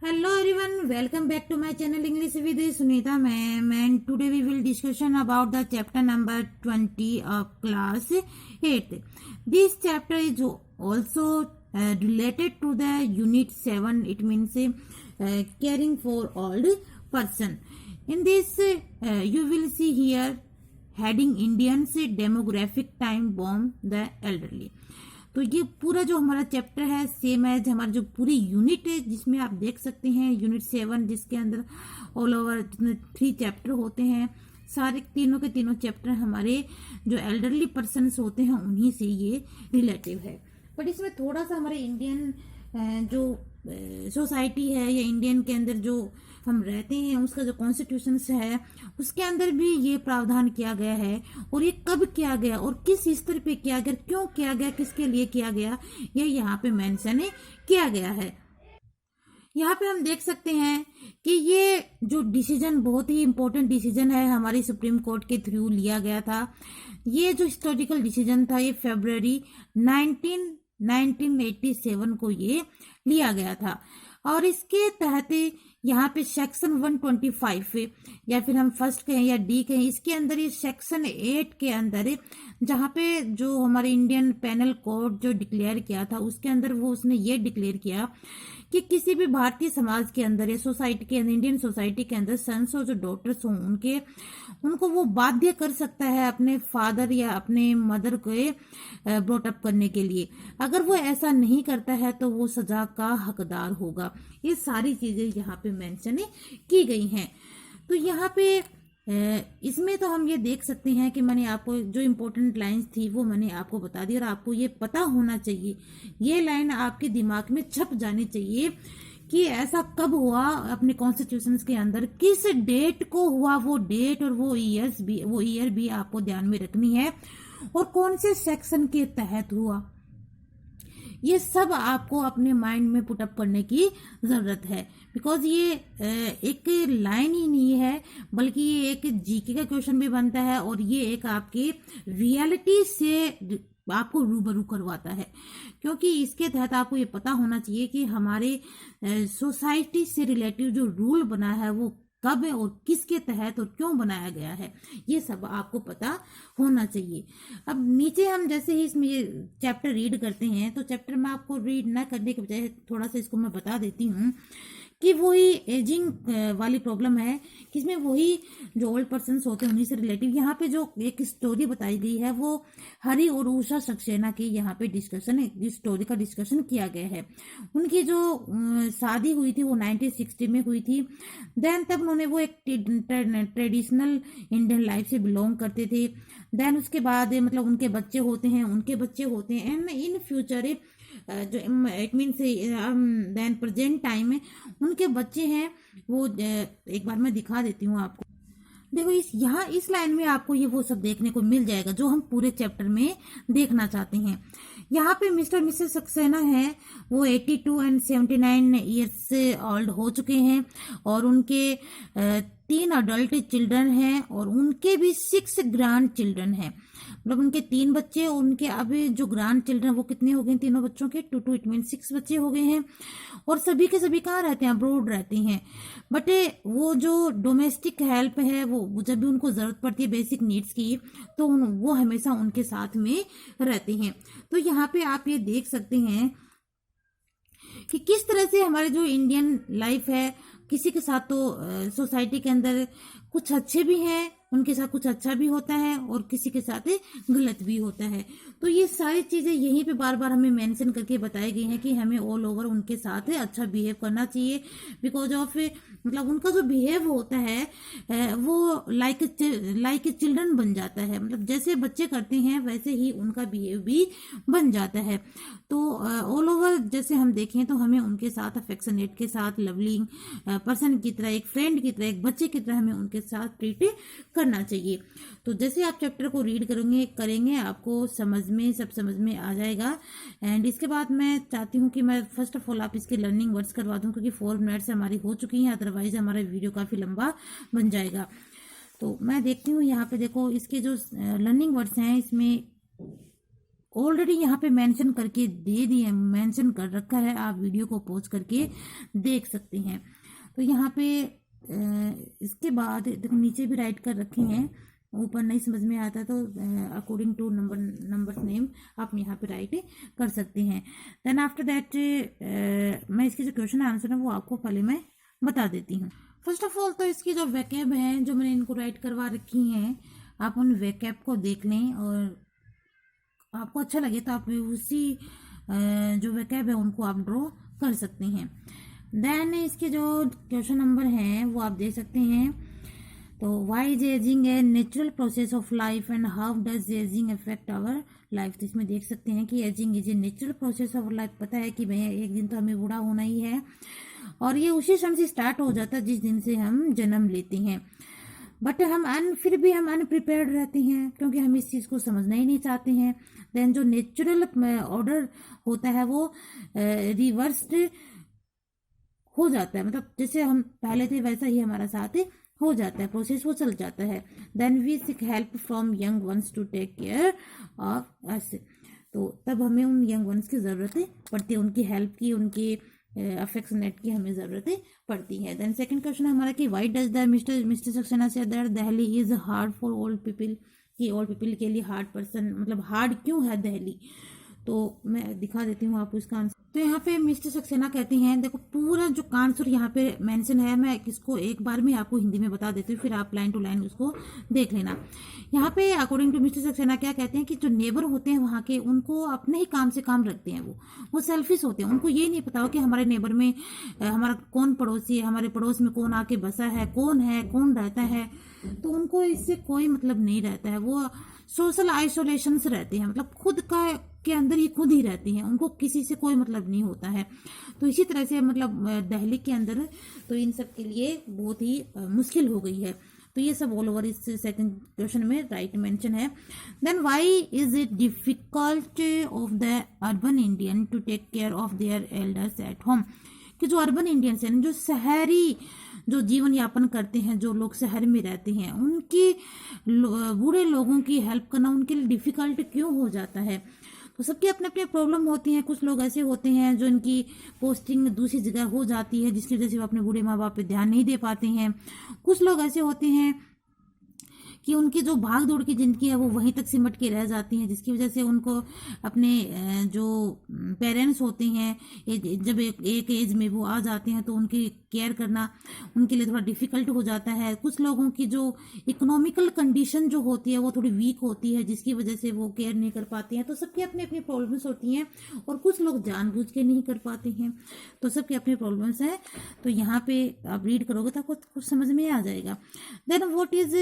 Hello everyone, welcome back to my channel English with Sunita ma'am, and today we will discussion about the chapter number 20 of class 8. This chapter is also related to the unit 7. It means caring for old person. In this you will see here heading Indians demographic time bomb the elderly. तो ये पूरा जो हमारा chapter है same है हमारा जो पूरी यूनिट है, जिसमें आप देख सकते हैं यूनिट 7, जिसके अंदर ऑल ओवर 3 चैप्टर होते हैं। सारे तीनों के तीनों चैप्टर हमारे जो एल्डरली पर्सन्स होते हैं उन्हीं से ये रिलेटिव है। बट इसमें थोड़ा सा हमारे इंडियन जो सोसाइटी है या इंडियन के अंदर जो हम रहते हैं उसका जो कॉन्स्टिट्यूशन है उसके अंदर भी ये प्रावधान किया गया है, और ये कब किया गया और किस स्तर पे किया गया, क्यों किया गया, किसके लिए किया गया, ये यहाँ पे मेंशन किया गया है। यहाँ पे हम देख सकते हैं कि ये जो डिसीजन बहुत ही इंपॉर्टेंट डिसीजन है, हमारी सुप्रीम कोर्ट के थ्रू लिया गया था। ये जो हिस्टोरिकल डिसीजन था ये फरवरी 1987 को ये लिया गया था, और इसके तहत यहाँ पे सेक्शन 125 या फिर हम फर्स्ट कहें या डी कहें, इसके अंदर ये सेक्शन 8 के अंदर जहाँ पे जो हमारे इंडियन पैनल कोड जो डिक्लेयर किया था उसके अंदर वो उसने ये डिक्लेयर किया कि किसी भी भारतीय समाज के अंदर या सोसाइटी के अंदर, इंडियन सोसाइटी के अंदर सन्स और जो डॉटर्स हों उनको वो बाध्य कर सकता है अपने फादर या अपने मदर को ब्रॉटअप करने के लिए। अगर वो ऐसा नहीं करता है तो वो सजा का हकदार होगा। ये सारी चीजें यहाँ पे मेंशन की गई हैं। तो यहाँ पे इसमें तो हम ये देख सकते हैं कि मैंने आपको जो इम्पोर्टेंट लाइंस थी वो मैंने आपको बता दी, और आपको ये पता होना चाहिए, ये लाइन आपके दिमाग में छप जानी चाहिए कि ऐसा कब हुआ अपने कॉन्स्टिट्यूशन के अंदर, किस डेट को हुआ, वो डेट और वो ईयर भी आपको ध्यान में रखनी है, और कौन से सेक्शन के तहत हुआ। ये सब आपको अपने माइंड में पुट अप करने की जरूरत है, बिकॉज ये एक लाइन ही नहीं है बल्कि ये एक जीके का क्वेश्चन भी बनता है, और ये एक आपकी रियलिटी से आपको रूबरू करवाता है, क्योंकि इसके तहत आपको ये पता होना चाहिए कि हमारे सोसाइटी से रिलेटिव जो रूल बना है वो कब है और किसके तहत और क्यों बनाया गया है, ये सब आपको पता होना चाहिए। अब नीचे हम जैसे ही इसमें ये चैप्टर रीड करते हैं तो चैप्टर में आपको रीड ना करने के बजाय थोड़ा सा इसको मैं बता देती हूँ कि वही एजिंग वाली प्रॉब्लम है, कि इसमें वही जो ओल्ड पर्सन होते हैं उन्हीं से रिलेटिव यहाँ पे जो एक स्टोरी बताई गई है वो हरि और उषा सक्सेना की यहाँ पे डिस्कशन, स्टोरी का डिस्कशन किया गया है। उनकी जो शादी हुई थी वो 1960 में हुई थी। देन तब उन्होंने वो एक ट्रेडिशनल इंडियन लाइफ से बिलोंग करते थे। देन उसके बाद मतलब उनके बच्चे होते हैं एंड इन फ्यूचर जो it means then present time में उनके बच्चे हैं वो एक बार मैं दिखा देती हूँ आपको। देखो इस लाइन में आपको ये वो सब देखने को मिल जाएगा जो हम पूरे चैप्टर में देखना चाहते हैं। यहाँ पे मिस्टर मिसेस सक्सेना है वो 82 एंड 79 ईयर्स ओल्ड हो चुके हैं, और उनके 3 अडल्ट चिल्ड्रन हैं और उनके भी 6 ग्रैंड चिल्ड्रन हैं। मतलब उनके 3 बच्चे, उनके अभी जो ग्रैंड चिल्ड्रन वो कितने हो गए तीनों बच्चों के 2 इट मीन 6 बच्चे हो गए हैं, और सभी के सभी कहाँ रहते हैं, अब्रोड रहते हैं। बट वो जो डोमेस्टिक हेल्प है वो जब भी उनको जरूरत पड़ती है बेसिक नीड्स की तो वो हमेशा उनके साथ में रहते हैं। तो यहाँ पे आप ये देख सकते हैं कि किस तरह से हमारे जो इंडियन लाइफ है, किसी के साथ तो सोसाइटी के अंदर कुछ अच्छे भी हैं, उनके साथ कुछ अच्छा भी होता है और किसी के साथ गलत भी होता है। तो ये सारी चीजें यहीं पे बार बार हमें मेंशन करके बताई गई हैं कि हमें ऑल ओवर उनके साथ अच्छा बिहेव करना चाहिए, बिकॉज ऑफ मतलब उनका जो बिहेव होता है वो लाइक चिल्ड्रन बन जाता है, मतलब जैसे बच्चे करते हैं वैसे ही उनका बिहेव भी बन जाता है। तो ऑल ओवर जैसे हम देखें तो हमें उनके साथ अफेक्शनेट के साथ लवलिंग पर्सन की तरह, एक फ्रेंड की तरह, एक बच्चे की तरह हमें उनके साथ ट्रीट करना चाहिए। तो जैसे आप चैप्टर को रीड करेंगे आपको सब समझ में आ जाएगा। एंड इसके बाद मैं चाहती हूँ कि मैं फर्स्ट ऑफ ऑल आप इसके लर्निंग वर्ड्स करवा दूँ, क्योंकि 4 मिनट्स हमारी हो चुकी हैं, अदरवाइज हमारा वीडियो काफ़ी लंबा बन जाएगा। तो मैं देखती हूँ यहाँ पे देखो इसके जो लर्निंग वर्ड्स हैं इसमें ऑलरेडी यहाँ पे मेंशन करके दे दिए, मेंशन कर रखा है, आप वीडियो को पॉज करके देख सकते हैं। तो यहाँ पे इसके बाद देखो नीचे भी राइट कर रखे हैं, ऊपर नहीं समझ में आता तो अकॉर्डिंग टू नंबर नेम आप यहाँ पे राइट कर सकते हैं। देन आफ्टर दैट मैं इसके जो क्वेश्चन आंसर है वो आपको पहले मैं बता देती हूँ। फर्स्ट ऑफ ऑल तो इसकी जो वैकेब है जो मैंने इनको राइट करवा रखी हैं, आप उन वैकेब को देख लें और आपको अच्छा लगे तो आप उसी जो वैकेब है उनको आप ड्रॉ कर सकते हैं। देन इसके जो क्वेश्चन नंबर हैं वो आप देख सकते हैं। तो why is ageing a natural process of life and how does ageing affect our life. तो इसमें देख सकते हैं कि ageing is a natural process of life. पता है कि भैया एक दिन तो हमें बूढ़ा होना ही है और ये उसी क्षण से स्टार्ट हो जाता है जिस दिन से हम जन्म लेते हैं। बट फिर भी हम अनप्रिपेयर्ड रहते हैं क्योंकि हम इस चीज़ को समझना ही नहीं चाहते हैं। देन जो नेचुरल ऑर्डर होता है वो रिवर्स्ड हो जाता है, मतलब जैसे हम पहले थे वैसा ही हमारा साथ हो जाता है, प्रोसेस वो चल जाता है। Then we seek help from young ones to take care of us. तो तब हमें उन यंग वंस की ज़रूरत पड़ती है, उनकी हेल्प की, उनकी अफेक्शनेट की हमें ज़रूरत पड़ती है। देन सेकंड क्वेश्चन हमारा कि why does the mister Saxena say that Delhi is hard for old people, कि ओल्ड पीपल के लिए हार्ड पर्सन मतलब हार्ड क्यों है दिल्ली। तो मैं दिखा देती हूँ आपको इसका आंसर। तो यहाँ पे मिस्टर सक्सेना कहती हैं, देखो पूरा जो आंसर यहाँ पे मेंशन है मैं इसको एक बार में आपको हिंदी में बता देती हूँ, फिर आप लाइन टू लाइन उसको देख लेना। यहाँ पे अकॉर्डिंग टू मिस्टर सक्सेना क्या कहते हैं कि जो नेबर होते हैं वहाँ के, उनको अपने ही काम से काम रखते हैं, वो सेल्फिश होते हैं। उनको ये नहीं पता हो कि हमारे नेबर में हमारा कौन पड़ोसी है, हमारे पड़ोस में कौन आके बसा है, कौन रहता है। तो उनको इससे कोई मतलब नहीं रहता है, वो सोशल आइसोलेशन से रहते हैं, मतलब खुद के अंदर ही खुद ही रहती हैं, उनको किसी से कोई मतलब नहीं होता है। तो इसी तरह से मतलब दिल्ली के अंदर तो इन सब के लिए बहुत ही मुश्किल हो गई है। तो ये सब ऑल ओवर इस सेकंड क्वेश्चन में राइट मेंशन है। Then why is it difficult of the urban Indian to take care of their elders at home, कि जो अर्बन इंडियंस हैं, जो शहरी जो जीवन यापन करते हैं, जो लोग शहर में रहते हैं, उनकी बूढ़े लोगों की हेल्प करना उनके लिए डिफिकल्ट क्यों हो जाता है। तो सबकी अपने अपने प्रॉब्लम होती हैं। कुछ लोग ऐसे होते हैं जो इनकी पोस्टिंग दूसरी जगह हो जाती है जिसकी वजह से वो अपने बूढ़े माँ बाप पे ध्यान नहीं दे पाते हैं। कुछ लोग ऐसे होते हैं कि उनकी जो भाग दौड़ की ज़िंदगी है वो वहीं तक सिमट के रह जाती हैं, जिसकी वजह से उनको अपने जो पेरेंट्स होते हैं जब एक एज में वो आ जाते हैं तो उनकी केयर करना उनके लिए थोड़ा डिफ़िकल्ट हो जाता है। कुछ लोगों की जो इकोनॉमिकल कंडीशन जो होती है वो थोड़ी वीक होती है जिसकी वजह से वो केयर नहीं कर पाते हैं। तो सबकी अपनी अपनी प्रॉब्लम्स होती हैं और कुछ लोग जानबूझ के नहीं कर पाते हैं। तो सबकी अपनी प्रॉब्लम्स हैं। तो यहाँ पे आप रीड करोगे तो आपको कुछ समझ में आ जाएगा। देन व्हाट इज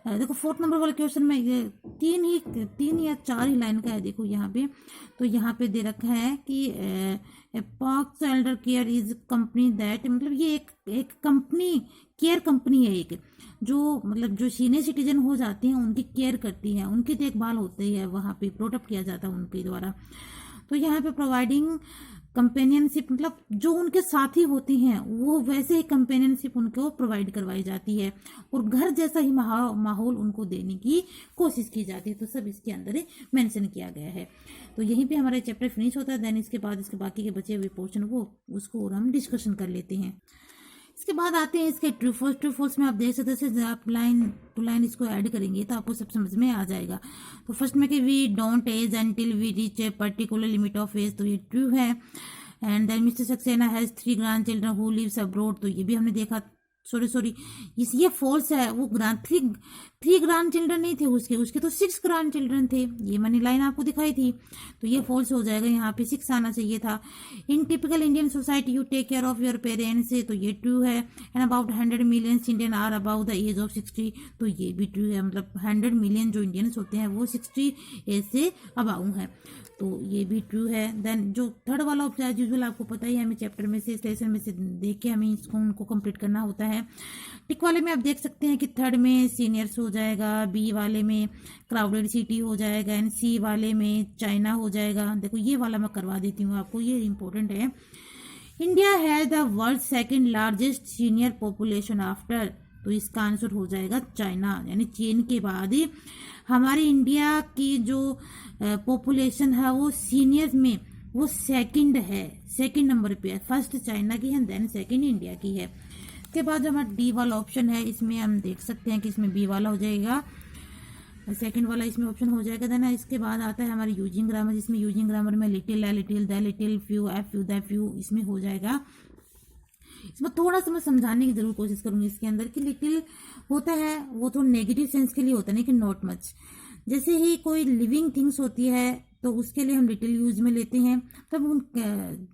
देखो फोर्थ नंबर वाले क्वेश्चन में ये तीन या चार ही लाइन का है। देखो यहाँ पे तो यहाँ पे दे रखा है कि parks Elder care is company that, मतलब ये एक कंपनी केयर कंपनी है एक, जो मतलब जो सीनियर सिटीजन हो जाते हैं उनकी केयर करती है, उनकी देखभाल होती है, वहाँ पे प्रोटेक्ट किया जाता है उनके द्वारा। तो यहाँ पे प्रोवाइडिंग कंपेनियनशिप, मतलब जो उनके साथी होते हैं वो वैसे ही कंपेनियनशिप उनको प्रोवाइड करवाई जाती है और घर जैसा ही माहौल उनको देने की कोशिश की जाती है। तो सब इसके अंदर मेंशन किया गया है। तो यहीं पे हमारा चैप्टर फिनिश होता है। देन इसके बाद इसके बाकी के बचे हुए पोर्शन उसको और हम डिस्कशन कर लेते हैं। इसके बाद आते हैं इसके ट्रू फॉल्स में आप देख सकते हैं आप लाइन टू लाइन इसको ऐड करेंगे तो आपको सब समझ में आ जाएगा। तो फर्स्ट में कि we don't age until we reach a particular limit of age, तो ये ट्रू है। And then mister Saxena has 3 grand children who lives abroad, तो ये भी हमने देखा। सॉरी ये फॉल्स है। वो थ्री ग्रैंड चिल्ड्रन नहीं थे उसके तो 6 ग्रैंड चिल्ड्रन थे। ये मैंने लाइन आपको दिखाई थी। तो ये फॉल्स हो जाएगा, यहाँ पे 6 आना चाहिए था। In typical Indian society you take care of your parents, तो ये ट्रू है। And about 100 million Indian are about the age of 60, तो ये भी ट्रू है। मतलब 100 मिलियन जो इंडियंस होते हैं वो 60 एज से अबाउ है, तो ये भी ट्रू है। देन जो थर्ड वाला ऑब्जेक्ट यूजुअल आपको पता ही है, हमें चैप्टर में से लेसन में से देख के हमें उनको कंप्लीट करना होता है। टिक वाले में आप देख सकते हैं कि थर्ड में सीनियर्स हो जाएगा, बी वाले में क्राउडेड सिटी हो जाएगा, एंड सी वाले में चाइना हो जाएगा। देखो ये वाला मैं करवा देती हूँ आपको, ये इंपॉर्टेंट है। India has the world second largest senior population after तो इसका आंसर हो जाएगा चाइना, यानी चीन के बाद हमारे इंडिया की जो पॉपुलेशन है वो सीनियर में वो सेकंड है, सेकंड नंबर पे है। फर्स्ट चाइना की है, देन सेकंड इंडिया की है। इसके बाद जो हमारा डी वाला ऑप्शन है इसमें हम देख सकते हैं कि इसमें बी वाला हो जाएगा, सेकंड वाला इसमें ऑप्शन हो जाएगा। देन इसके बाद आता है हमारी यूजिंग ग्रामर, जिसमें यूजिंग ग्रामर में little, the little, few, F few, the few इसमें हो जाएगा। इसमें थोड़ा सा मैं समझाने की जरूर कोशिश करूंगी इसके अंदर कि लिटिल होता है वो थोड़ा नेगेटिव सेंस के लिए होता है, नहीं कि नॉट मच। जैसे ही कोई लिविंग थिंग्स होती है तो उसके लिए हम लिटिल यूज में लेते हैं, तब उन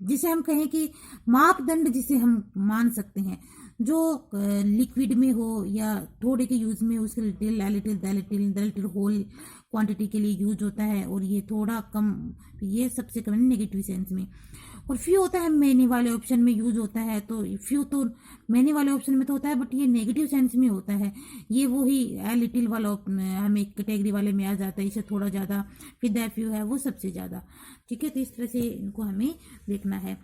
जिसे हम कहें कि मापदंड जिसे हम मान सकते हैं, जो लिक्विड में हो या थोड़े के यूज में, उसके little, the little hole quantity के लिए यूज होता है, और ये थोड़ा कम, ये सबसे कम नेगेटिव सेंस में। और फ्यू होता है मैनी वाले ऑप्शन में यूज होता है, तो फ्यू तो मैनी वाले ऑप्शन में तो होता है, बट ये नेगेटिव सेंस में होता है। ये वही लिटिल वाला हमें कैटेगरी वाले में आ जाता है, इसे थोड़ा ज़्यादा, फिर द फ्यू है वो सबसे ज़्यादा। ठीक है, तो इस तरह से इनको हमें देखना है।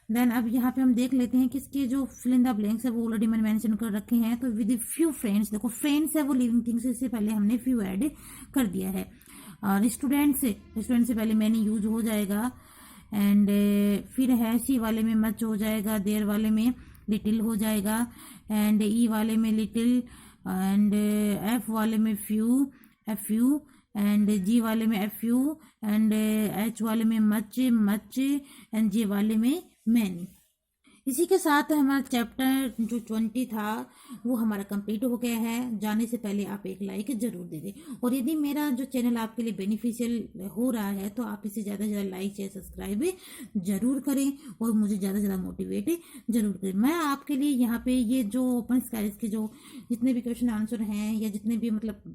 देन अब यहाँ पे हम देख लेते हैं कि इसके जो फिल इन द ब्लैंक्स है वो ऑलरेडी मैंने मेंशन कर रखे हैं। तो विद फ्यू फ्रेंड्स, देखो फ्रेंड्स है वो लिविंग थिंग्स, इससे पहले हमने फ्यू ऐड कर दिया है। और स्टूडेंट से पहले मैंने यूज हो जाएगा, एंड फिर है सी वाले में मच हो जाएगा, देर वाले में लिटिल हो जाएगा, एंड ई वाले में लिटिल, एंड एफ वाले में फ्यू, एंड जी वाले में एफ यू, एंड एच वाले में मच, एंड जे वाले में मैनी। इसी के साथ हमारा चैप्टर जो 20 था वो हमारा कंप्लीट हो गया है। जाने से पहले आप एक लाइक जरूर दे दें, और यदि मेरा जो चैनल आपके लिए बेनिफिशियल हो रहा है तो आप इसे ज़्यादा से ज़्यादा लाइक, शेयर, सब्सक्राइब जरूर करें, और मुझे ज़्यादा से ज़्यादा मोटिवेट जरूर करें। मैं आपके लिए यहाँ पे ये जो ओपन स्काईज के जो जितने भी क्वेश्चन आंसर हैं, या जितने भी मतलब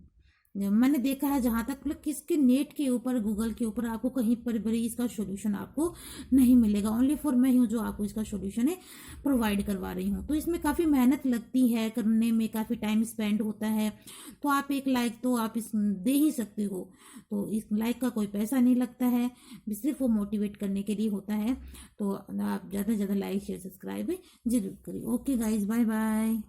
मैंने देखा है जहां तक, मतलब किसके नेट के ऊपर, गूगल के ऊपर आपको कहीं पर भी इसका सॉल्यूशन आपको नहीं मिलेगा। ओनली फॉर मैं ही हूँ जो आपको इसका सॉल्यूशन है प्रोवाइड करवा रही हूँ। तो इसमें काफ़ी मेहनत लगती है करने में, काफ़ी टाइम स्पेंड होता है, तो आप एक लाइक तो आप इस दे ही सकते हो। तो इस लाइक का कोई पैसा नहीं लगता है, सिर्फ वो मोटिवेट करने के लिए होता है। तो आप ज़्यादा से ज़्यादा लाइक, शेयर, सब्सक्राइब जरूर करिए। Okay guys, bye bye.